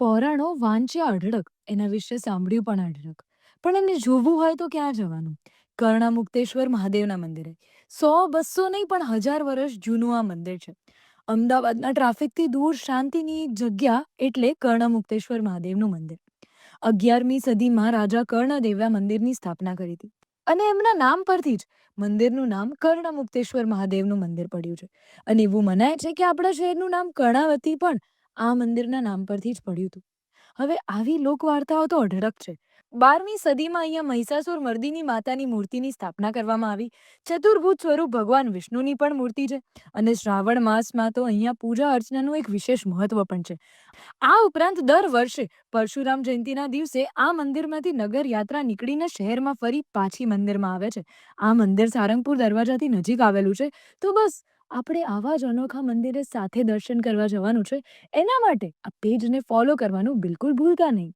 પૌરાણો વાંચ્યા અઢળક, એના વિશે સાંભળ્યું પણ અઢળક. પણ એને જોવું હોય તો ક્યાં જવાનું? કર્ણમુક્તેશ્વર મહાદેવના મંદિરે. 100-200 નહીં પણ 1000 વર્ષ જૂનું આ મંદિર છે. અમદાવાદના ટ્રાફિકથી દૂર શાંતિની એક જગ્યા એટલે કર્ણમુક્તેશ્વર મહાદેવનું મંદિર. 11મી સદીમાં રાજા કર્ણદેવે આ મંદિરની સ્થાપના કરી હતી. અને એમના નામ પરથી જ મંદિરનું નામ કર્ણમુક્તેશ્વર મહાદેવનું મંદિર પડ્યું છે. અને એવું મનાય છે કે આપણા શહેરનું નામ કર્ણાવતી પણ આ મંદિરના નામ પરથી જ પડ્યું હતું. હવે આવી લોકવાર્તાઓ તો અઢળક છે. 12મી સદીમાં અહીંયા મહિષાસુર મર્દિની માતાની મૂર્તિની સ્થાપના કરવામાં આવી. ચતુર્ભુજ સ્વરૂપ ભગવાન વિષ્ણુની પણ મૂર્તિ છે. અને શ્રાવણ માસમાં તો અહીંયા પૂજા અર્ચનાનું એક વિશેષ મહત્વ પણ છે. આ ઉપરાંત દર વર્ષે પરશુરામ જયંતીના દિવસે આ મંદિરમાંથી નગર યાત્રા નીકળીને શહેરમાં ફરી પાછી મંદિરમાં આવે છે. આ મંદિર સારંગપુર દરવાજાથી નજીક આવેલું છે. તો બસ આપણે આવા જ અનોખા મંદિરે સાથે દર્શન કરવા જવાનું છે. એના માટે આ પેજને ફોલો કરવાનું બિલકુલ ભૂલતા નહીં.